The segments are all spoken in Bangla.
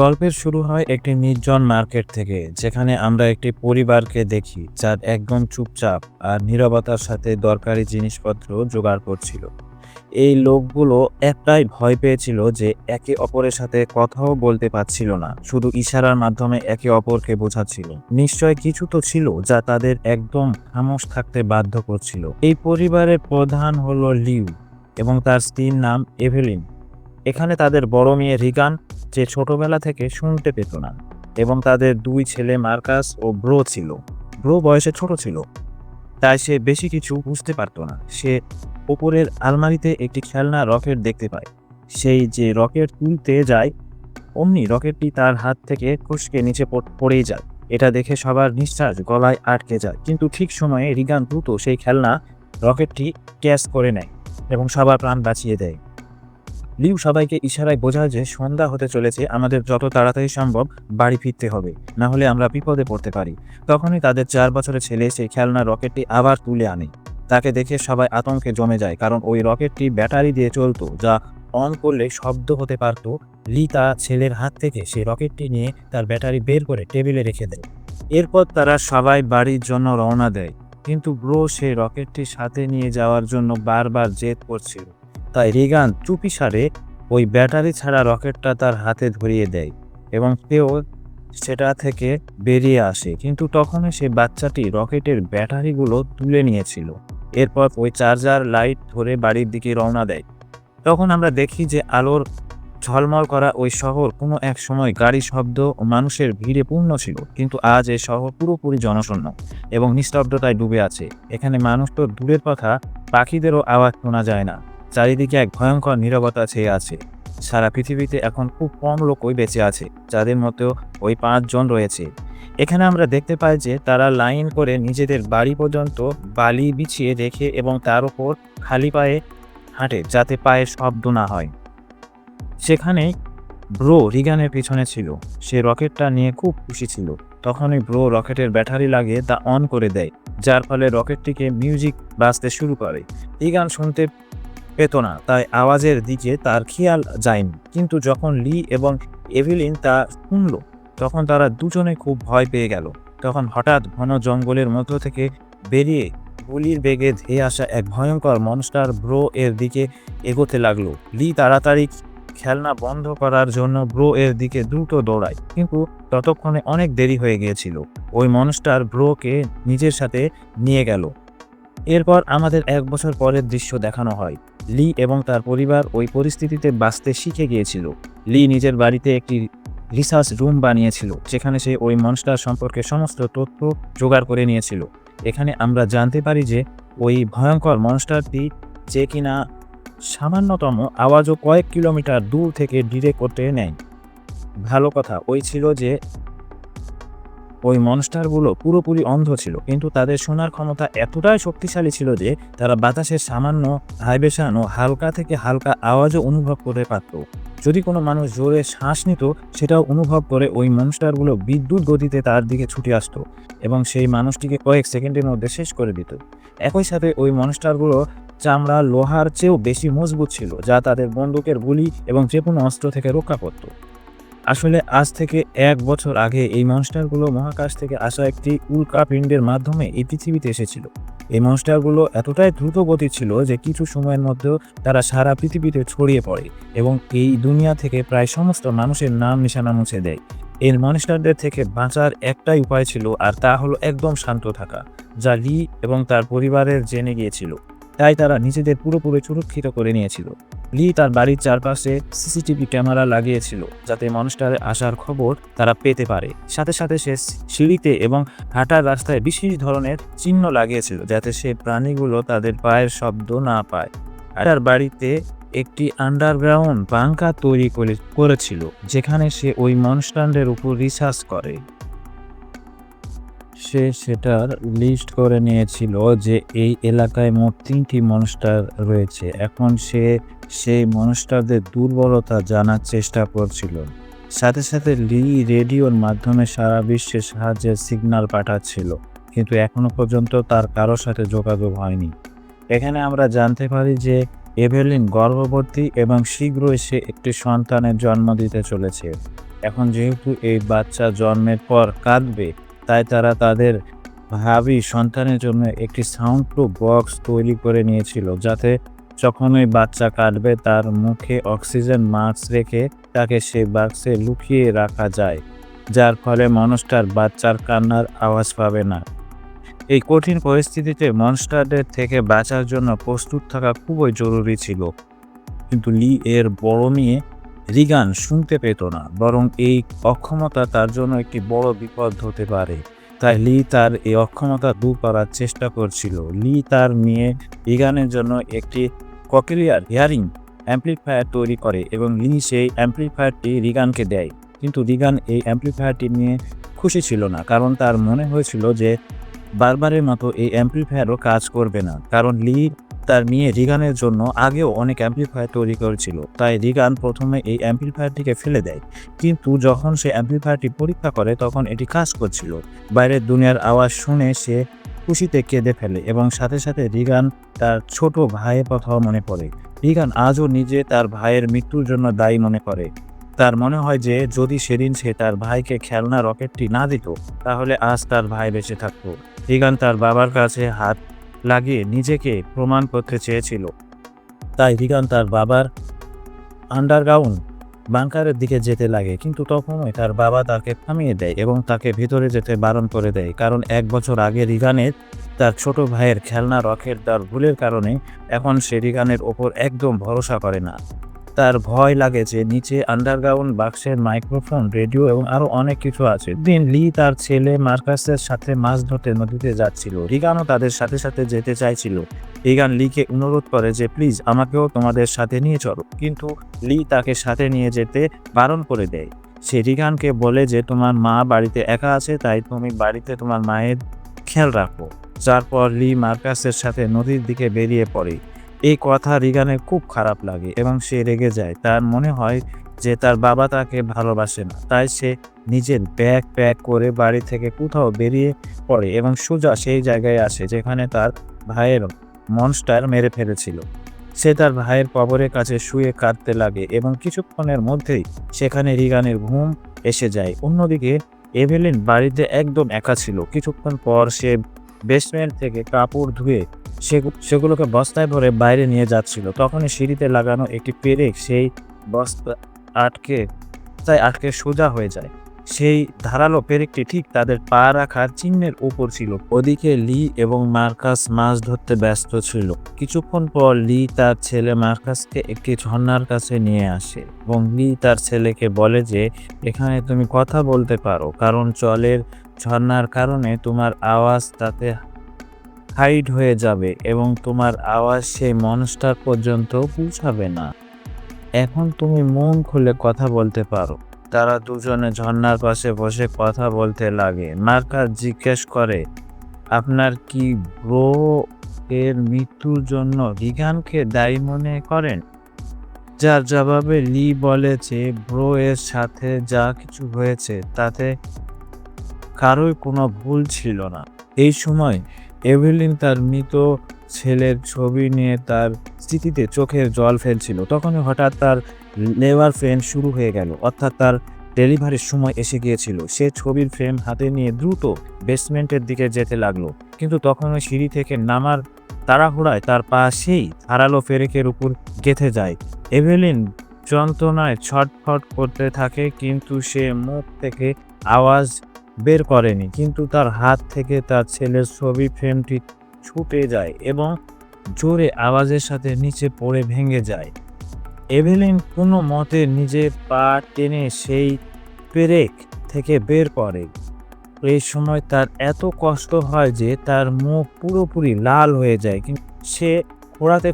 গল্পের শুরু হয় একটি নির্জন মার্কেট থেকে, যেখানে আমরা একটি পরিবারকে দেখি যার একদম চুপচাপ আর নীরবতার সাথে দরকারি জিনিসপত্র জোগাড় করছিল। এই লোকগুলো একটাই ভয় পেয়েছিল যে একে অপরের সাথে কথাও বলতে পারছিল না, শুধু ইশারার মাধ্যমে একে অপরকে বোঝাচ্ছিল। নিশ্চয় কিছু তো ছিল যা তাদের একদম খামোশ থাকতে বাধ্য করছিল। এই পরিবারের প্রধান হলো লিউ এবং তার স্ত্রীর নাম এভেলিন। এখানে তাদের বড় মেয়ে রিগান, যে ছোটবেলা থেকে শুনতে পেত না, এবং তাদের দুই ছেলে মার্কাস ও ব্রো ছিল। ব্রো বয়সে ছোট ছিল, তাই সে বেশি কিছু বুঝতে পারত না। সে ওপরের আলমারিতে একটি খেলনা রকেট দেখতে পায়। সেই যে রকেট তুলতে যায়, অমনি রকেটটি তার হাত থেকে খসকে নিচে পড়েই যায়। এটা দেখে সবার নিঃশ্বাস গলায় আটকে যায়, কিন্তু ঠিক সময়ে রিগান দ্রুত সেই খেলনা রকেটটি ক্যাচ করে নেয় এবং সবার প্রাণ বাঁচিয়ে দেয়। লিউ সবাইকে ইশারায় বোঝায় যে সন্ধ্যা হতে চলেছে, আমাদের যত তাড়াতাড়ি সম্ভব বাড়ি ফিরতে হবে, না হলে আমরা বিপদে পড়তে পারি। তখনই তাদের 4 বছরের ছেলে সেই খেলনা রকেটটি আবার তুলে আনে। তাকে দেখে সবাই আতঙ্কে জমে যায়, কারণ ওই রকেটটি ব্যাটারি দিয়ে চলতো, যা অন করলে শব্দ হতে পারত। লি তার ছেলের হাত থেকে সেই রকেটটি নিয়ে তার ব্যাটারি বের করে টেবিলে রেখে দেয়। এরপর তারা সবাই বাড়ির জন্য রওনা দেয়, কিন্তু ব্রো সেই রকেটটি সাথে নিয়ে যাওয়ার জন্য বারবার জেদ করছিল। তাই রিগান চুপিসারে ওই ব্যাটারি ছাড়া রকেটটা তার হাতে ধরিয়ে দেয় এবং সেও সেটা থেকে বেরিয়ে আসে, কিন্তু তখনই সে বাচ্চাটি রকেটের ব্যাটারিগুলো তুলে নিয়েছিল। এরপর ওই চার্জার লাইট ধরে বাড়ির দিকে রওনা দেয়। তখন আমরা দেখি যে আলোর ঝলমল করা ওই শহর কোনো এক সময় গাড়ি শব্দ ও মানুষের ভিড়ে পূর্ণ ছিল, কিন্তু আজ এই শহর পুরোপুরি জনশূন্য এবং নিস্তব্ধতায় ডুবে আছে। এখানে মানুষ তো দূরের কথা, পাখিদেরও আওয়াজ শোনা যায় না। চারিদিকে এক ভয়ঙ্কর নীরবতা ছেয়ে আছে। সারা পৃথিবীতে এখন খুব কম লোকই বেঁচে আছে, যাদের মধ্যেও ওই 5 জন রয়েছে। এখানে আমরা দেখতে পাই যে তারা লাইন করে নিজেদের বাড়ি পর্যন্ত বালি বিছিয়ে রেখে এবং তার উপর খালি পায়ে হাঁটে, যাতে পায়ের শব্দ না হয়। সেখানেই ব্রো রিগানের পিছনে ছিল। সে রকেটটা নিয়ে খুব খুশি ছিল। তখনই ব্রো রকেটের ব্যাটারি লাগিয়ে তা অন করে দেয়, যার ফলে রকেটটিকে মিউজিক বাজতে শুরু করে। রিগান শুনতে পেত না, তাই আওয়াজের দিকে তার খেয়াল যায়নি, কিন্তু যখন লি এবং এভিলিন তা শুনল, তখন তারা দুজনে খুব ভয় পেয়ে গেল। তখন হঠাৎ ঘন জঙ্গলের মধ্য থেকে বেরিয়ে গুলির বেগে ধেয়ে আসা এক ভয়ঙ্কর মনস্টার ব্রো এর দিকে এগোতে লাগলো। লি তাড়াতাড়ি খেলনা বন্ধ করার জন্য ব্রো এর দিকে দ্রুত দৌড়ায়, কিন্তু ততক্ষণে অনেক দেরি হয়ে গিয়েছিল। ওই মনস্টার ব্রোকে নিজের সাথে নিয়ে গেল। এরপর আমাদের 1 বছর পরের দৃশ্য দেখানো হয়। লি এবং তার পরিবার ওই পরিস্থিতিতে বাঁচতে শিখে গিয়েছিল। লি নিজের বাড়িতে একটি রিসার্চ রুম বানিয়েছিল, যেখানে সে ওই মনস্টার সম্পর্কে সমস্ত তথ্য জোগাড় করে নিয়েছিল। এখানে আমরা জানতে পারি যে ওই ভয়ঙ্কর মনস্টারটি, যে কিনা সামান্যতম আওয়াজও কয়েক কিলোমিটার দূর থেকে ডিটেক্ট করতে নেয়। ভালো কথা ওই ছিল যে ওই মনস্টারগুলো পুরোপুরি অন্ধ ছিল, কিন্তু তাদের শোনার ক্ষমতা এতটাই শক্তিশালী ছিল যে তারা বাতাসের সামান্য ভাইব্রেশন ও হালকা থেকে হালকা আওয়াজও অনুভব করতে পারত। যদি কোনো মানুষ জোরে শ্বাস নিত, সেটাও অনুভব করে ওই মনস্টারগুলো বিদ্যুৎ গতিতে তার দিকে ছুটে আসতো এবং সেই মানুষটিকে কয়েক সেকেন্ডের মধ্যে শেষ করে দিত। একই সাথে ওই মনস্টারগুলো চামড়া লোহার চেয়েও বেশি মজবুত ছিল, যা তাদের বন্দুকের গুলি এবং যে কোনো অস্ত্র থেকে রক্ষা করত। আসলে আজ থেকে 1 বছর আগে এই মনস্টারগুলো মহাকাশ থেকে আসা একটি উল্কাপিণ্ডের মাধ্যমে এই পৃথিবীতে এসেছিল। এই মনস্টারগুলো এতটাই দ্রুত গতি ছিল যে কিছু সময়ের মধ্যেও তারা সারা পৃথিবীতে ছড়িয়ে পড়ে এবং এই দুনিয়া থেকে প্রায় সমস্ত মানুষের নাম নিশানা মুছে দেয়। এই মনস্টারদের থেকে বাঁচার একটাই উপায় ছিল, আর তা হলো একদম শান্ত থাকা, যা লি এবং তার পরিবারের জেনে গিয়েছিল। তাই তারা নিজেদের পুরোপুরি সুরক্ষিত করে নিয়েছিল। লি তার বাড়ির চারপাশে সিসিটিভি ক্যামেরা লাগিয়েছিল, যাতে মনস্টারে আসার খবর তারা পেতে পারে। সাথে সাথে সে সিঁড়িতে এবং হাঁটার রাস্তায় বিশেষ ধরনের চিহ্ন লাগিয়েছিল, যাতে সে প্রাণীগুলো তাদের পায়ের শব্দ না পায়। আর তার বাড়িতে একটি আন্ডারগ্রাউন্ড বাংকার তৈরি করেছিল, যেখানে সে ওই মনস্টারের উপর রিসার্চ করে। সে সেটার লিস্ট করে নিয়েছিল যে এই এলাকায় মোট 3টি মনস্টার রয়েছে। এখন সে সেই মনস্টারদের দুর্বলতা জানার চেষ্টা করছিল। সাথে সাথে লি রেডিওর মাধ্যমে সারা বিশ্বে সাহায্যের সিগন্যাল পাঠাচ্ছিল, কিন্তু এখনো পর্যন্ত তার কারোর সাথে যোগাযোগ হয়নি। এখানে আমরা জানতে পারি যে এভেলিন গর্ভবতী এবং শীঘ্রই সে একটি সন্তানের জন্ম দিতে চলেছে। এখন যেহেতু এই বাচ্চা জন্মের পর কাঁদবে, তাই তারা তাদের ভাবী সন্তানের জন্য একটি সাউন্ড প্রুফ বক্স তৈরি করে নিয়েছিল, যাতে যখন ওই বাচ্চা কাঁদবে তার মুখে অক্সিজেন মাস্ক রেখে তাকে সেই বাক্সে লুকিয়ে রাখা যায়, যার ফলে মনস্টার বাচ্চার কান্নার আওয়াজ পাবে না। এই কঠিন পরিস্থিতিতে মনস্টারদের থেকে বাঁচার জন্য প্রস্তুত থাকা খুবই জরুরি ছিল। কিন্তু লি এর বড় মেয়ে রিগান শুনতে পেত না, বরং এই অক্ষমতা তার জন্য একটি বড় বিপদ হতে পারে। তাই লি তার এই অক্ষমতা দূর করার চেষ্টা করছিল। লি তার মেয়ে রিগানের জন্য একটি ককলিয়ার হিয়ারিং অ্যাম্প্লিফায়ার তৈরি করে এবং লি সেই অ্যাম্প্লিফায়ারটি রিগানকে দেয়। কিন্তু রিগান এই অ্যাম্প্লিফায়ারটি নিয়ে খুশি ছিল না, কারণ তার মনে হয়েছিল যে বারবারের মতো এই অ্যাম্প্লিফায়ারও কাজ করবে না, কারণ লি তার মেয়ে রিগানের জন্য আগেও অনেক অ্যাম্প্লিফায়ার তৈরি করেছিল। তাই রিগান প্রথমে এই অ্যাম্প্লিফায়ারটিকে ফেলে দেয়, কিন্তু যখন সে অ্যাম্প্লিফায়ারটি পরীক্ষা করে তখন এটি কাজ করছিল। বাইরের দুনিয়ার আওয়াজ শুনে সে খুশিতে কেঁদে ফেলে এবং সাথে সাথে রিগান তার ছোট ভাইয়ের কথাও মনে পড়ে। রিগান আজও নিজে তার ভাইয়ের মৃত্যুর জন্য দায়ী মনে করে। তার মনে হয় যে যদি সেদিন সে তার ভাইকে খেলনা রকেটটি না দিত, তাহলে আজ তার ভাই বেঁচে থাকতো। রিগান তার বাবার কাছে হাত লাগিয়ে নিজেকে প্রমাণ করতে চেয়েছিল। তাই রিগান তার বাবার আন্ডারগ্রাউন্ড বাংকারের দিকে যেতে লাগে, কিন্তু তখনই তার বাবা তাকে থামিয়ে দেয় এবং তাকে ভিতরে যেতে বারণ করে দেয়, কারণ 1 বছর আগে রিগানের তার ছোট ভাইয়ের খেলনা রকেট দেওয়ার ভুলের কারণে এখন সে রিগানের ওপর একদম ভরসা করে না। তার ভয় লাগে যে নিচে আন্ডারগ্রাউন্ড বাক্সের মাইক্রোফোন, রেডিও এবং আরো অনেক কিছু আছে। দিন লি তার ছেলে মার্কাসের সাথে মাছ ধরতে নদীতে যাচ্ছিল। রিগানও তাদের সাথে সাথে যেতে চাইছিল। রিগান লিকে অনুরোধ করে যে প্লিজ আমাকেও তোমাদের সাথে নিয়ে চলো, কিন্তু লি তাকে সাথে নিয়ে যেতে বারণ করে দেয়। সে রিগানকে বলে যে তোমার মা বাড়িতে একা আছে, তাই তুমি বাড়িতে তোমার মায়ের খেয়াল রাখো। যার পর লি মার্কাসের সাথে নদীর দিকে বেরিয়ে পড়ে। এই কথা রিগানের খুব খারাপ লাগে এবং সে রেগে যায়। তার মনে হয় যে তার বাবা তাকে ভালোবাসে না। তাই সে নিজের ব্যাগ প্যাক করে বাড়ি থেকে কোথাও বেরিয়ে পড়ে এবং সোজা সেই জায়গায় আসে যেখানে তার ভাইয়ের মনস্টার মেরে ফেলেছিল। সে তার ভাইয়ের কবরের কাছে শুয়ে কাঁদতে লাগে এবং কিছুক্ষণের মধ্যেই সেখানে রিগানের ঘুম এসে যায়। অন্যদিকে এভেলিন বাড়িতে একদম একা ছিল। কিছুক্ষণ পর সে বেসমেন্ট থেকে কাপড় ধুয়ে সেগুলোকে বস্তায় ভরে বাইরে নিয়ে যাচ্ছিল। তখনই সিঁড়িতে লাগানো একটি পেরেক সেই বস্তা আটকে সোজা হয়ে যায়। সেই ধারালো পেরেকটি ঠিক তাদের পা রাখার চিহ্নের উপর ছিল। ওদিকে লি এবং মার্কাস মাছ ধরতে ব্যস্ত ছিল। কিছুক্ষণ পর লি তার ছেলে মার্কাসকে একটি ঝর্ণার কাছে নিয়ে আসে এবং লি তার ছেলেকে বলে যে এখানে তুমি কথা বলতে পারো, কারণ জলের ঝর্ণার কারণে তোমার আওয়াজ তাতে হাইড হয়ে যাবে এবং তোমার আওয়াজ সেই মনস্টার পর্যন্ত পৌঁছাবে না। এখন তুমি মন খুলে কথা বলতে পারো। তারা দুজনে ঝর্ণার পাশে বসে কথা বলতে লাগে। মার্কাস জিজ্ঞেস করে, আপনার কি ব্রো এর মৃত্যুর জন্য রিগানকে দায়ী মনে করেন? যার জবাবে লি বলে যে ব্রো এর সাথে যা কিছু হয়েছে তাতে কারোই কোনো ভুল ছিল না। এই সময় এভেলিন তার মৃত ছেলের ছবি নিয়ে তার স্মৃতিতে চোখের জল ফেলছিল। তখনই হঠাৎ তার লেবার ফ্রেম শুরু হয়ে গেল, অর্থাৎ তার ডেলিভারির সময় এসে গিয়েছিল। সে ছবির ফ্রেম হাতে নিয়ে দ্রুত বেসমেন্টের দিকে যেতে লাগলো, কিন্তু তখনই সিঁড়ি থেকে নামার তাড়াহুড়ায় তার পা সেই ধারালো পেরেকের উপর গেঁথে যায়। এভেলিন যন্ত্রণায় ছটফট করতে থাকে, কিন্তু সে মুখ থেকে আওয়াজ বের করেনি। কিন্তু তার হাত থেকে তার ছেলের ছবি ফ্রেমটি ছুটে যায় এবং জোরে আওয়াজের সাথে নিচে পড়ে ভেঙে যায়। এভেলিন কোনো মতে নিজের পা টেনে সেই পেরেক থেকে বের করে। এই সময় তার এত কষ্ট হয় যে তার মুখ পুরোপুরি লাল হয়ে যায়, কিন্তু সে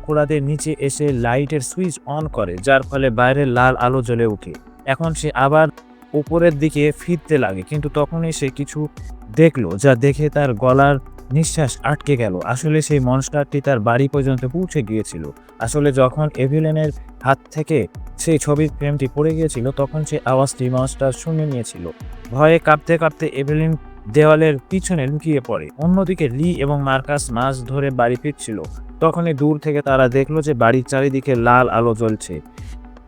খোঁড়াতে নিচে এসে লাইটের সুইচ অন করে, যার ফলে বাইরে লাল আলো জ্বলে ওঠে। এখন সে আবার উপরের দিকে ফিরতে লাগে, কিন্তু তখনই সে কিছু দেখলো যা দেখে তার গলার নিঃশ্বাস আটকে গেল। আসলে সেই মনস্টারটি তার বাড়ি পর্যন্ত পৌঁছে গিয়েছিল। আসলে যখন এভিলেনের হাত থেকে সেই ছবির ফ্রেমটি পড়ে গিয়েছিল, তখন সে আওয়াজটি মনস্টার শুনে নিয়েছিল। ভয়ে কাঁপতে কাঁপতে এভিলিন দেওয়ালের পিছনে লুকিয়ে পড়ে। অন্যদিকে লি এবং মার্কাস মাছ ধরে বাড়ি ফিরছিল। তখনই দূর থেকে তারা দেখলো যে বাড়ির চারিদিকে লাল আলো জ্বলছে।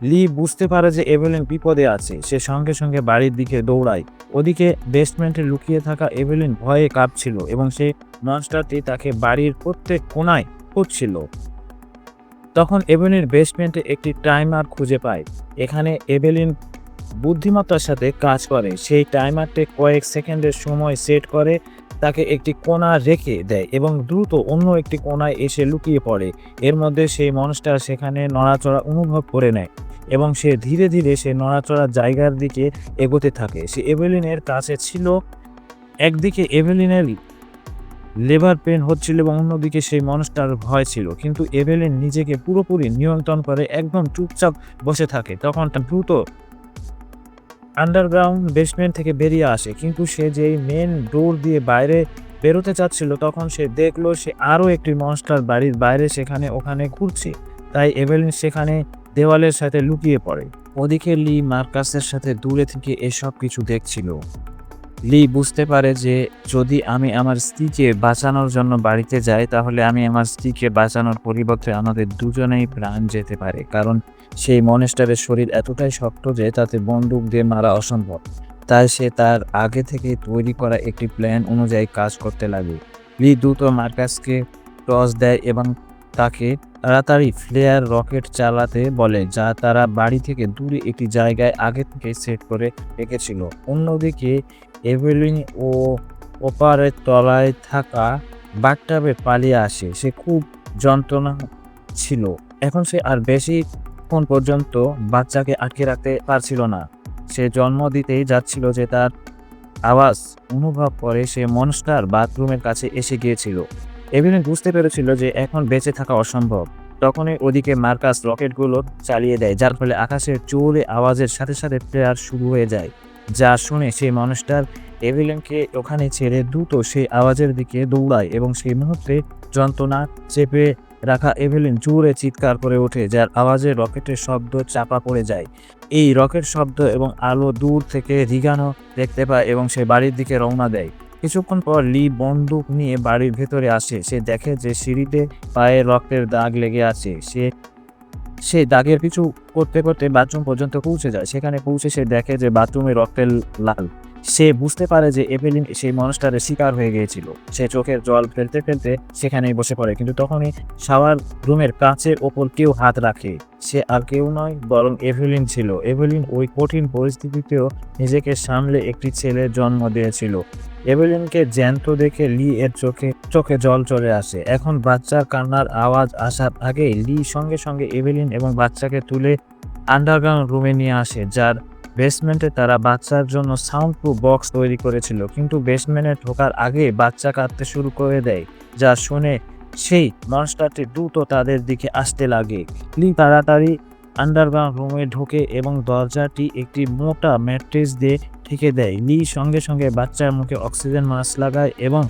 লি বুঝতে পারে যে এভেলিন বিপদে আছে। সে সঙ্গে সঙ্গে বাড়ির দিকে দৌড়ায়। ওদিকে বেসমেন্টে লুকিয়ে থাকা এভেলিন ভয়ে কাঁপছিল এবং সেই মনস্টারটি তাকে বাড়ির প্রত্যেক কোণায় খুঁজছিল। তখন এভেলিন বেসমেন্টে একটি টাইমার খুঁজে পায়। এখানে এভেলিন বুদ্ধিমত্তার সাথে কাজ করে। সেই টাইমারটি কয়েক সেকেন্ডের সময় সেট করে, তাকে একটি কোণা রেখে দেয় এবং দ্রুত অন্য একটি কোণায় এসে লুকিয়ে পড়ে। এর মধ্যে সেই মনস্টার সেখানে নড়াচড়া অনুভব করে নেয় এবং সে ধীরে ধীরে সে নড়াচড়ার জায়গার দিকে এগোতে থাকে। সে এভেলিনের কাছে ছিল। একদিকে এভেলিনের লেবার পেন হচ্ছিল এবং অন্যদিকে সেই মনস্টার ভয় ছিল, কিন্তু এভেলিন নিজেকে পুরোপুরি নিয়ন্ত্রণ করে একদম চুপচাপ বসে থাকে। তখন দ্রুত আন্ডারগ্রাউন্ড বেসমেন্ট থেকে বেরিয়ে আসে, কিন্তু সে যেই মেন ডোর দিয়ে বাইরে বেরোতে চাচ্ছিল তখন সে দেখলো সে আরও একটি মনস্টার বাড়ির বাইরে সেখানে ওখানে ঘুরছে। তাই এভেলিন সেখানে দেওয়ালের সাথে লুকিয়ে পড়ে। ওদিকে লি মার্কাসের সাথে দূরে থেকে এসব কিছু দেখছিল। লি বুঝতে পারে যে যদি আমি আমার স্ত্রীকে বাঁচানোর জন্য বাড়িতে যাই তাহলে আমি আমার স্ত্রীকে বাঁচানোর পরিবর্তে আমাদের দুজনেই প্রাণ যেতে পারে, কারণ সেই মনস্টারের শরীর এতটাই শক্ত যে তাতে বন্দুক দিয়ে মারা অসম্ভব। তাই সে তার আগে থেকে তৈরি করা একটি প্ল্যান অনুযায়ী কাজ করতে লাগে। লি দ্রুত মার্কাসকে টস দেয় এবং তাকে তাড়াতাড়ি ফ্লেয়ার রকেট চালাতে বলে, যা তারা বাড়ি থেকে দূরে একটি জায়গায় আগে থেকে সেট করে রেখেছিল। অন্যদিকে এভেলিন ও ওপারের তলায় থাকা বাথটাবে পালিয়ে আসে। সে খুব যন্ত্রণা ছিল। এখন সে আর বেশিক্ষণ পর্যন্ত বাচ্চাকে আটকে রাখতে পারছিল না। সে জন্ম দিতেই যাচ্ছিল যে তার আওয়াজ অনুভব করে সে মনস্টার বাথরুমের কাছে এসে গিয়েছিল। এভেলিন বুঝতে পেরেছিল যে এখন বেঁচে থাকা অসম্ভব। তখনই ওদিকে মার্কাস রকেটগুলো চালিয়ে দেয়, যার ফলে আকাশের জোরে আওয়াজের সাথে সাথে প্লেয়ার শুরু হয়ে যায়। যা শুনে সেই মনস্টার এভেলিনকে ওখানে ছেড়ে দ্রুত সেই আওয়াজের দিকে দৌড়ায় এবং সেই মুহূর্তে যন্ত্রণা চেপে রাখা এভেলিন জোরে চিৎকার করে ওঠে, যার আওয়াজে রকেটের শব্দ চাপা পড়ে যায়। এই রকেট শব্দ এবং আলো দূর থেকে রিগানও দেখতে পায় এবং সে বাড়ির দিকে রওনা দেয়। কিছুক্ষণ পর লি বন্দুক নিয়ে বাড়ির ভেতরে আসে। সে দেখে যে সিঁড়িতে পায়ে রক্তের দাগ লেগে আছে। সে দাগের পিছু করতে করতে বাথরুম পর্যন্ত পৌঁছে যায়। সেখানে পৌঁছে সে দেখে যে বাথরুমে রক্তের লাল। সে বুঝতে পারে যে এভেলিন সেই মনস্টারের শিকার হয়ে গিয়েছিল। সে চোখের জল ফেলতে ফেলতে সেখানেই বসে পড়ে, কিন্তু তখনই শাওয়ার রুমের কাঁচের ওপর কেউ হাত রাখে। সে আর কেউ নয় বরং এভেলিন ছিল। এভেলিন ওই কঠিন পরিস্থিতিতেও নিজেকে সামলে একটি ছেলের জন্ম দিয়েছিল। এভেলিনকে জ্যান্ত দেখে লি এর চোখে জল চলে আসে। এখন বাচ্চার কান্নার আওয়াজ আসার আগেই লি সঙ্গে সঙ্গে এভেলিন এবং বাচ্চাকে তুলে আন্ডারগ্রাউন্ড রুমে নিয়ে আসে, যার বেসমেন্টে তারা বাচ্চার জন্য সাউন্ড প্রুফ বক্স তৈরি করেছিল। কিন্তু বেসমেন্টে ঢোকার আগে বাচ্চা কাঁদতে শুরু করে দেয়, যা শুনে সেই মনস্টারটি দ্রুত তাদের দিকে আসতে লাগে। লি তাড়াতাড়ি আন্ডারগ্রাউন্ড রুমে ঢোকে এবং দরজাটি একটি মোটা ম্যাট্রেস দিয়ে ঢেকে দেয়। লি সঙ্গে সঙ্গে বাচ্চার মুখে অক্সিজেন মাস্ক লাগায় এবং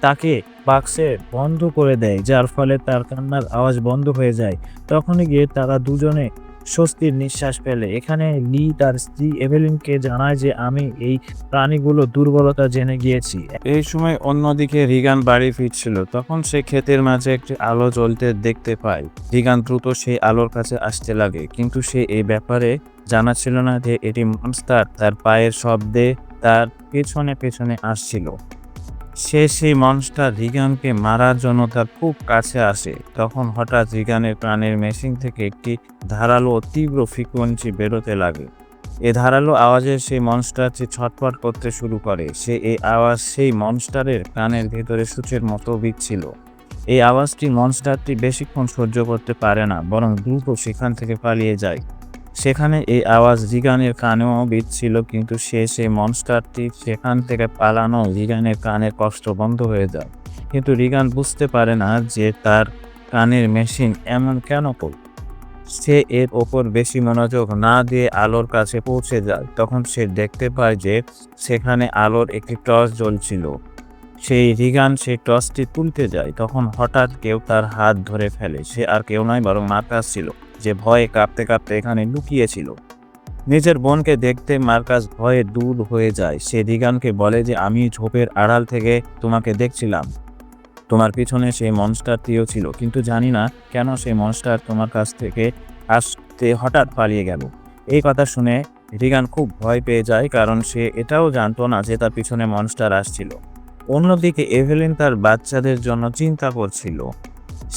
তাকে বাক্সে বন্ধ করে দেয়, যার ফলে তার কান্নার আওয়াজ বন্ধ হয়ে যায়। তখনই গিয়ে তারা দুজনে স্বস্তির নিঃশ্বাস ফেলে। এখানে লি তার স্ত্রী এভেলিনকে জানায় যে আমি এই প্রাণীগুলো দুর্বলতা জেনে গিয়েছি। এই সময় অন্যদিকে রিগান বাড়ি ফিরছিল। তখন সে ক্ষেতের মাঝে একটি আলো জ্বলতে দেখতে পায়। রিগান দ্রুত সেই আলোর কাছে আসতে লাগে, কিন্তু সে এই ব্যাপারে জানা ছিল না যে এটি মনস্টার তার পায়ের শব্দে তার পেছনে পেছনে আসছিল। সেই মনস্টার রিগানকে মারার জন্য তার খুব কাছে আসে। তখন হঠাৎ রিগানের প্রাণের মেশিন থেকে একটি ধারালো ও তীব্র ফ্রিকোয়েন্সি বেরোতে লাগে। এ ধারালো আওয়াজে সেই মনস্টারটি ছটফট করতে শুরু করে। এই আওয়াজ সেই মনস্টারের কানের ভেতরে সূচের মতো বিচ্ছিল। এই আওয়াজটি মনস্টারটি বেশিক্ষণ সহ্য করতে পারে না, বরং দ্রুত সেখান থেকে পালিয়ে যায়। সেখানে এই আওয়াজ রিগানের কানেও বিঁধছিল, কিন্তু সেই মনস্টারটি সেখান থেকে পালানো রিগানের কানের কষ্ট বন্ধ হয়ে যায়। কিন্তু রিগান বুঝতে পারে না যে তার কানের মেশিন এমন কেন করল। সে এর ওপর বেশি মনোযোগ না দিয়ে আলোর কাছে পৌঁছে যায়। তখন সে দেখতে পায় যে সেখানে আলোর একটি টর্চ জ্বলছিল। রিগান সেই টর্চটি তুলতে যায়। তখন হঠাৎ কেউ তার হাত ধরে ফেলে। সে আর কেউ নয় বরং মার্কাস ছিল, যে ভয়ে কাঁপতে কাঁপতে এখানে লুকিয়েছিল। নিজের বোনকে দেখতে মার্কাস ভয়ে দূর হয়ে যায়। সে রিগানকে বলে যে আমি ঝোপের আড়াল থেকে তোমাকে দেখছিলাম। তোমার পিছনে সেই মনস্টারটিও ছিল, কিন্তু জানি না কেন সেই মনস্টার তোমার কাছ থেকে আসতে হঠাৎ পালিয়ে গেল। এই কথা শুনে রিগান খুব ভয় পেয়ে যায়, কারণ সে এটাও জানতো না যে তার পিছনে মনস্টার আসছিল। অন্যদিকে এভেলিন তার বাচ্চাদের জন্য চিন্তা করছিল।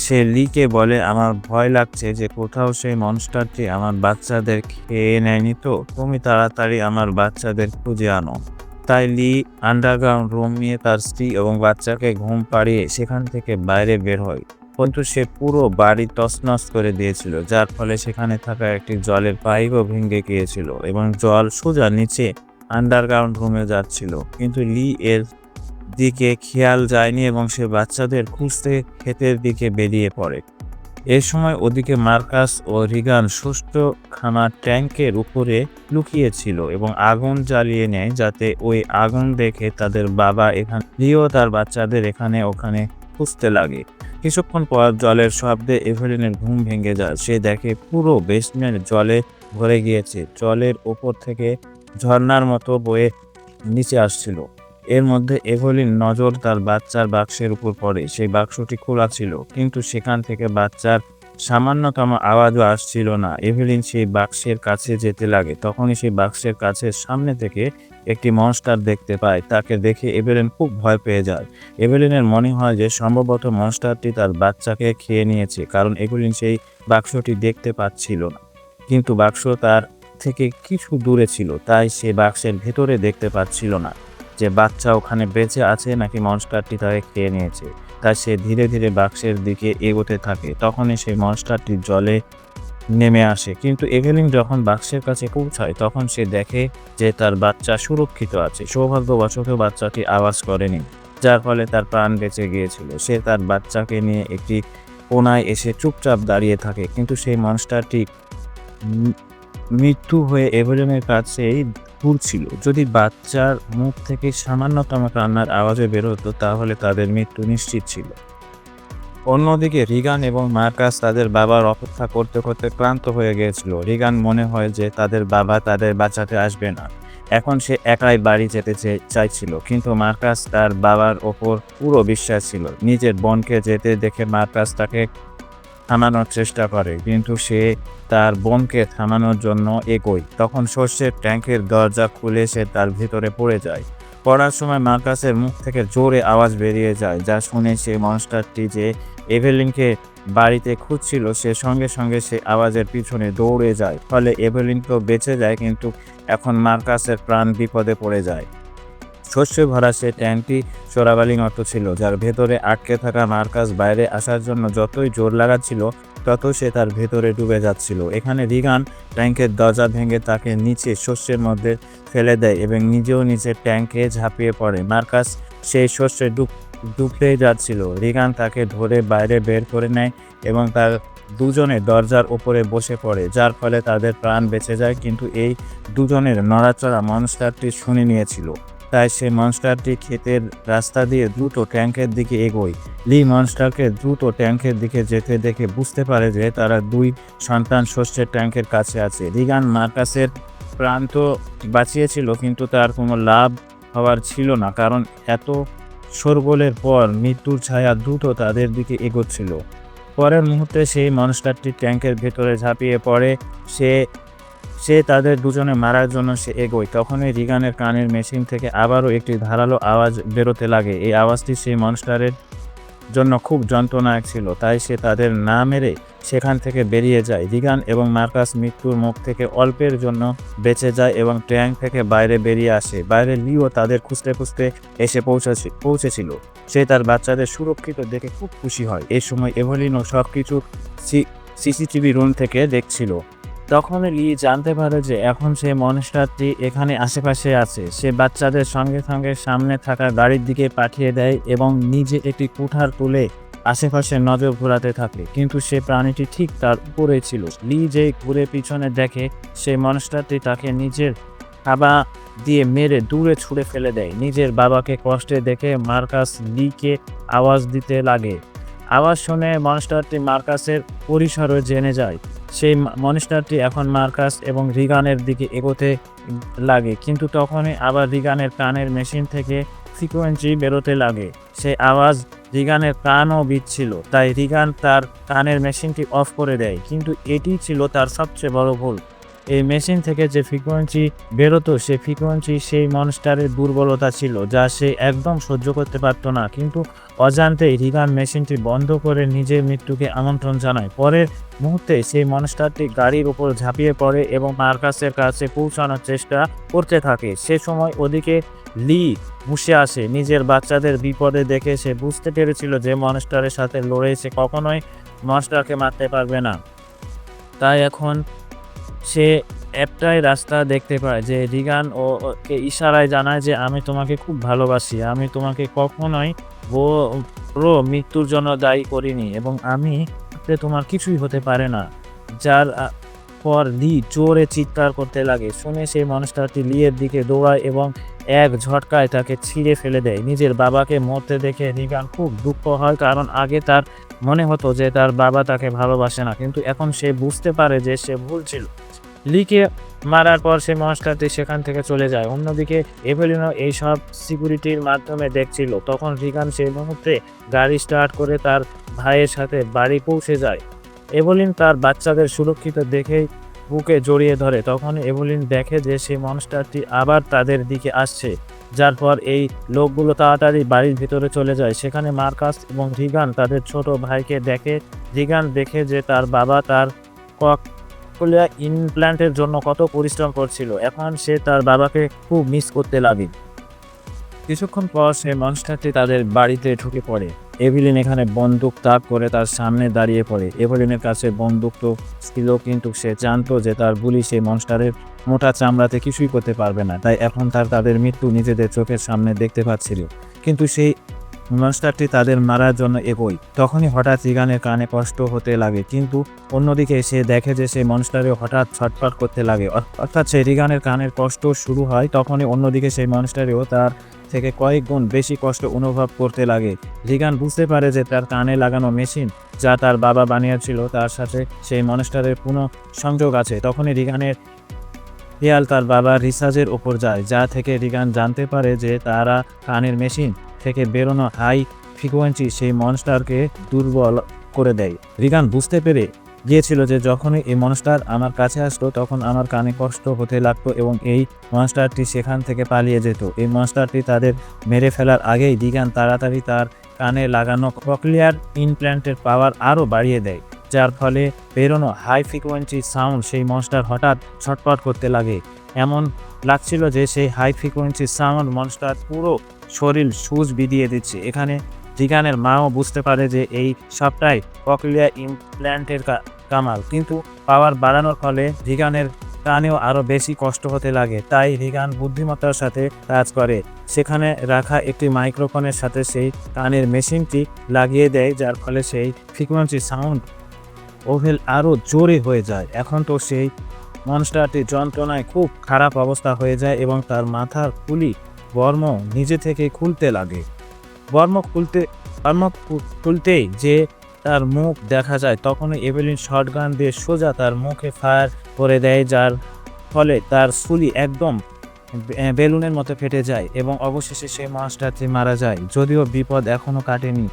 সে লিকে বলে, আমার ভয় লাগছে যে কোথাও সেই মনস্টারটি আমার বাচ্চাদের খেয়ে নেয়নি, তো তুমি তাড়াতাড়ি আমার বাচ্চাদের খুঁজে আনো। তাই লি আন্ডারগ্রাউন্ড রুম নিয়ে তার স্ত্রী এবং বাচ্চাকে ঘুম পাড়িয়ে সেখান থেকে বাইরে বের হয়। কিন্তু সে পুরো বাড়ি তছনছ করে দিয়েছিল, যার ফলে সেখানে থাকা একটি জলের পাইপও ভেঙে গিয়েছিল এবং জল সোজা নিচে আন্ডারগ্রাউন্ড রুমে যাচ্ছিল। কিন্তু লি এর দিকে খেয়াল যায়নি এবং সে বাচ্চাদের খুঁজতে ক্ষেতের দিকে বেরিয়ে পড়ে। এ সময় ওদিকে মার্কাস ও রিগান সুস্থ খামার ট্যাঙ্কের উপরে লুকিয়েছিল এবং আগুন জ্বালিয়ে নেয়, যাতে ওই আগুন দেখে তাদের বাবা এখানে লিও তার বাচ্চাদের এখানে ওখানে খুঁজতে লাগে। কিছুক্ষণ পর জলের শব্দে এভেলিনের ঘুম ভেঙে যায়। সে দেখে পুরো বেসমেন্ট জলে ভরে গিয়েছে। জলের ওপর থেকে ঝর্ণার মতো বয়ে নিচে আসছিল। এর মধ্যে এভেলিন নজর তার বাচ্চার বাক্সের উপর পড়ে। সেই বাক্সটি খোলা ছিল, কিন্তু সেখান থেকে বাচ্চার সামান্যতম আওয়াজও আসছিল না। এভেলিন সেই বাক্সের কাছে যেতে লাগে। তখনই সেই বাক্সের কাছে সামনে থেকে একটি মনস্টার দেখতে পায়। তাকে দেখে এভেলিন খুব ভয় পেয়ে যায়। এভেলিনের মনে হয় যে সম্ভবত মনস্টারটি তার বাচ্চাকে খেয়ে নিয়েছে, কারণ এভেলিন সেই বাক্সটি দেখতে পাচ্ছিল না। কিন্তু বাক্স তার থেকে কিছু দূরে ছিল, তাই সে বাক্সের ভেতরে দেখতে পাচ্ছিল না যে বাচ্চা ওখানে বেঁচে আছে নাকি মনস্টারটি তাকে খেয়ে নিয়েছে। তাই সে ধীরে ধীরে বাক্সের দিকে এগোতে থাকে। তখনই সেই মনস্টারটি জলে নেমে আসে। কিন্তু এভেলিন যখন বাক্সের কাছে পৌঁছায়, তখন সে দেখে যে তার বাচ্চা সুরক্ষিত আছে। সৌভাগ্যবশত বাচ্চাটি আওয়াজ করেনি, যার ফলে তার প্রাণ বেঁচে গিয়েছিল। সে তার বাচ্চাকে নিয়ে একটি কোনায় এসে চুপচাপ দাঁড়িয়ে থাকে। কিন্তু সেই মনস্টারটি মৃত্যু হয়ে এভেলিনের কাছেই ঘুরছিল। যদি বাচ্চার মুখ থেকে সামান্যতম কান্নার আওয়াজে বেরোতো, তাহলে তাদের মৃত্যু নিশ্চিত ছিল। অন্যদিকে রিগান এবং মার্কাস তাদের বাবার অপেক্ষা করতে করতে ক্লান্ত হয়ে গিয়েছিল। রিগান মনে হয় যে তাদের বাবা তাদের বাঁচাতে আসবে না। এখন সে একাই বাড়ি যেতে চাইছিল, কিন্তু মার্কাস তার বাবার ওপর পুরো বিশ্বাস ছিল। নিজের বোনকে যেতে দেখে মার্কাস তাকে থামানোর চেষ্টা করে, কিন্তু সে তার বোনকে থামানোর জন্য এগোয়। তখন শস্যের ট্যাঙ্কের দরজা খুলে সে তার ভিতরে পড়ে যায়। পড়ার সময় মার্কাসের মুখ থেকে জোরে আওয়াজ বেরিয়ে যায়, যা শুনে সে মনস্টারটি যে এভেলিনকে বাড়িতে খুঁজছিল সে সঙ্গে সঙ্গে সে আওয়াজের পিছনে দৌড়ে যায়। ফলে এভেলিন তো বেঁচে যায়, কিন্তু এখন মার্কাসের প্রাণ বিপদে পড়ে যায়। শস্যে ভরা সে ট্যাঙ্কটি চোরাবালি মতো ছিল, যার ভেতরে আটকে থাকা মার্কাস বাইরে আসার জন্য যতই জোর লাগাচ্ছিল, তত সে তার ভেতরে ডুবে যাচ্ছিল। এখানে রিগান ট্যাঙ্কের দরজা ভেঙে তাকে নিচে শস্যের মধ্যে ফেলে দেয় এবং নিজেও নিচের ট্যাঙ্কে ঝাঁপিয়ে পড়ে। মার্কাস সেই শস্যে ডুবতেই যাচ্ছিল। রিগান তাকে ধরে বাইরে বের করে নেয় এবং তার দুজনে দরজার উপরে বসে পড়ে, যার ফলে তাদের প্রাণ বেঁচে যায়। কিন্তু এই দুজনের নড়াচড়া মনস্টারটি শুনে নিয়েছিল, তাই সে মনস্টারটি ক্ষেতের রাস্তা দিয়ে দ্রুত ট্যাঙ্কের দিকে এগোয়। লি মনস্টারকে দ্রুত ট্যাঙ্কের দিকে যেতে দেখে বুঝতে পারে যে তারা দুই সন্তান শস্যের ট্যাঙ্কের কাছে আছে। রিগান মার্কাসের প্রাণ তো বাঁচিয়েছিল, কিন্তু তার কোনো লাভ হওয়ার ছিল না, কারণ এত শোরগোলের পর মৃত্যুর ছায়া দ্রুত তাদের দিকে এগোচ্ছিল। পরের মুহূর্তে সেই মনস্টারটি ট্যাঙ্কের ভেতরে ঝাঁপিয়ে পড়ে। সে সে তাদের দুজনে মারার জন্য সে এগোয়। তখনই রিগানের কানের মেশিন থেকে আবারও একটি ধারালো আওয়াজ বেরোতে লাগে। এই আওয়াজটি সেই মনস্টারের জন্য খুব যন্ত্রণায়ক ছিল, তাই সে তাদের না মেরে সেখান থেকে বেরিয়ে যায়। রিগান এবং মার্কাস মৃত্যুর মুখ থেকে অল্পের জন্য বেঁচে যায় এবং ট্যাঙ্ক থেকে বাইরে বেরিয়ে আসে। বাইরে লিও তাদের খুঁজতে খুঁজতে এসে পৌঁছেছিল। সে তার বাচ্চাদের সুরক্ষিত দেখে খুব খুশি হয়। এই সময় এভেলিনও সব কিছু সিসিটিভি রুম থেকে দেখছিল। তখন লি জানতে পারে যে এখন সে মনস্টারটি এখানে আশেপাশে আছে। সে বাচ্চাদের সঙ্গে সঙ্গে সামনে থাকা গাড়ির দিকে পাঠিয়ে দেয় এবং নিজে একটি কুঠার তুলে আশেপাশে নজর ঘোরাতে থাকে, কিন্তু সে প্রাণীটি ঠিক তার উপরে ছিল। লি যেই ঘুরে পিছনে দেখে, সেই মনস্টারটি তাকে নিজের থাবা দিয়ে মেরে দূরে ছুঁড়ে ফেলে দেয়। নিজের বাবাকে কষ্টে দেখে মার্কাস লিকে আওয়াজ দিতে লাগে। আওয়াজ শুনে মনস্টারটি মার্কাসের পরিসরে জেনে যায়। সেই মনস্টারটি এখন মার্কাস এবং রিগানের দিকে এগোতে লাগে, কিন্তু তখনই আবার রিগানের কানের মেশিন থেকে ফ্রিকোয়েন্সি বেরোতে লাগে। সেই আওয়াজ রিগানের কানও বিচ্ছিল, তাই রিগান তার কানের মেশিনটি অফ করে দেয়। কিন্তু এটি ছিল তার সবচেয়ে বড় ভুল। এই মেশিন থেকে যে ফ্রিকোয়েন্সি বেরোতো সে ফ্রিকোয়েন্সি সেই মনস্টারের দুর্বলতা ছিল, যা সে একদম সহ্য করতে পারত না। কিন্তু অজান্তেই রিগান মেশিনটি বন্ধ করে নিজের মৃত্যুকে আমন্ত্রণ জানায়। পরের মুহূর্তে সেই মনস্টারটি গাড়ির উপর ঝাঁপিয়ে পড়ে এবং মার্কাসের কাছে পৌঁছানোর চেষ্টা করতে থাকে। সে সময় ওদিকে লি বসে আসে। নিজের বাচ্চাদের বিপদে দেখে সে বুঝতে পেরেছিল যে মনস্টারের সাথে লড়ে সে কখনোই মনস্টারকে মারতে পারবে না। তাই এখন সে একটাই রাস্তা দেখতে পায় যে রিগান ওকে ইশারায় জানায় যে আমি তোমাকে খুব ভালোবাসি, আমি তোমাকে কখনোই পুরো মৃত্যুর জন্য দায়ী করিনি এবং আমি তোমার কিছুই হতে পারে না। যার পর লি জোরে চিৎকার করতে লাগে। শুনে সেই মনস্টারটি লিয়ের দিকে দৌড়ায় এবং এক ঝটকায় তাকে ছিঁড়ে ফেলে দেয়। নিজের বাবাকে মরতে দেখে রিগান খুব দুঃখ হয়, কারণ আগে তার মনে হতো যে তার বাবা তাকে ভালোবাসে না, কিন্তু এখন সে বুঝতে পারে যে সে ভুল ছিল। লিকে মারার পর সেই মনস্টারটি সেখান থেকে চলে যায়। অন্যদিকে এভেলিনও এইসব সিকিউরিটির মাধ্যমে দেখছিল। তখন রিগান সেই মুহূর্তে গাড়ি স্টার্ট করে তার ভাইয়ের সাথে বাড়ি পৌঁছে যায়। এভেলিন তার বাচ্চাদের সুরক্ষিত দেখেই বুকে জড়িয়ে ধরে। তখন এভেলিন দেখে যে সেই মনস্টারটি আবার তাদের দিকে আসছে, যার পর এই লোকগুলো তাড়াতাড়ি বাড়ির ভিতরে চলে যায়। সেখানে মার্কাস এবং রিগান তাদের ছোট ভাইকে দেখে। রিগান দেখে যে তার বাবা তার ককলিয়া ইমপ্ল্যান্টের জন্য কত পরিশ্রম করছিল। এখন সে তার বাবাকে খুব মিস করতে লাগে। কিছুক্ষণ পর সেই মনস্টারটি তাদের বাড়িতে ঢুকে পড়ে। এভেলিন এখানে বন্দুক তাক করে তার সামনে দাঁড়িয়ে পড়ে। এভেলিনের কাছে বন্দুক তো ছিল, কিন্তু সে জানতো যে তার গুলি সেই মনস্টারের মোটা চামড়াতে কিছুই করতে পারবে না। তাই এখন তাদের মৃত্যু নিজেদের চোখের সামনে দেখতে পাচ্ছিল। কিন্তু সেই মনস্টারটি তাদের মারার জন্য এগোয়। তখনই হঠাৎ রিগানের কানে কষ্ট হতে লাগে, কিন্তু অন্যদিকে সে দেখে যে সেই মনস্টারে হঠাৎ ছটফট করতে লাগে। অর্থাৎ সেই রিগানের কানের কষ্ট শুরু হয়, তখনই অন্যদিকে সেই মনস্টারেও তার থেকে কয়েক গুণ বেশি কষ্ট অনুভব করতে লাগে। রিগান বুঝতে পারে যে তার কানে লাগানো মেশিন, যা তার বাবা বানিয়েছিল, তার সাথে সেই মনস্টারের পুনঃ সংযোগ আছে। তখনই রিগানের খেয়াল তার বাবার রিসার্চের ওপর যায়, যা থেকে রিগান জানতে পারে যে তারা কানের মেশিন থেকে বেরোনো হাই ফ্রিকোয়েন্সি সেই মনস্টারকে দুর্বল করে দেয়। রিগান বুঝতে পেরে গিয়েছিল যে যখনই এই মনস্টার আমার কাছে আসতো তখন আমার কানে কষ্ট হতে লাগতো এবং এই মনস্টারটি সেখান থেকে পালিয়ে যেত। এই মনস্টারটি তাদের মেরে ফেলার আগেই রিগান তাড়াতাড়ি তার কানে লাগানো ককলিয়ার ইমপ্ল্যান্টের পাওয়ার আরও বাড়িয়ে দেয়, যার ফলে বেরোনো হাই ফ্রিকোয়েন্সি সাউন্ড সেই মনস্টার হঠাৎ ছটফট করতে লাগে। এমন লাগছিল যে সেই হাই ফ্রিকোয়েন্সি সাউন্ড মনস্টার পুরো শরীর সুচ বিধিয়ে দিচ্ছে। এখানে রিগানের মাও বুঝতে পারে যে এই সবটাই ককলিয়া ইমপ্ল্যান্টের কামাল, কিন্তু পাওয়ার বাড়ানোর ফলে রিগানের কানেও আরও বেশি কষ্ট হতে লাগে। তাই রিগান বুদ্ধিমত্তার সাথে কাজ করে। সেখানে রাখা একটি মাইক্রোফোনের সাথে সেই কানের মেশিনটি লাগিয়ে দেয়, যার ফলে সেই ফ্রিকোয়েন্সি সাউন্ড ওভেল আরও জোরে হয়ে যায়। এখন তো সেই মনস্টারটি যন্ত্রণায় খুব খারাপ অবস্থা হয়ে যায় এবং তার মাথার বর্ম নিজে থেকে খুলতে লাগে। বর্ম খুলতেই যে তার মুখ দেখা যায়, তখনই এভেলিন শটগান দিয়ে সোজা তার মুখে ফায়ার করে দেয়, যার ফলে তার ফুলি একদম বেলুনের মতো ফেটে যায় এবং অবশেষে সেই মনস্টারটি মারা যায়। যদিও বিপদ এখনও কাটেনি।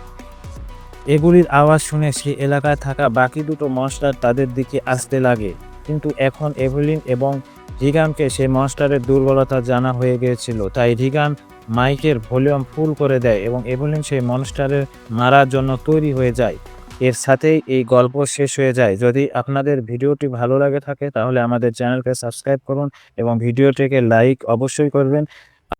এগুলির আওয়াজ শুনে সেই এলাকায় থাকা বাকি দুটো মনস্টার তাদের দিকে আসতে লাগে, কিন্তু এখন এভেলিন এবং রিগানকে সেই মনস্টারের দুর্বলতা জানা হয়ে গিয়েছিল। তাই রিগান মাইকের ভলিউম ফুল করে দেয় এবং এভেলিন সেই মনস্টারের মারার জন্য তৈরি হয়ে যায়। এর সাথেই এই গল্প শেষ হয়ে যায়। যদি আপনাদের ভিডিওটি ভালো লাগে থাকে তাহলে আমাদের চ্যানেলকে সাবস্ক্রাইব করুন এবং ভিডিওটিকে লাইক অবশ্যই করবেন।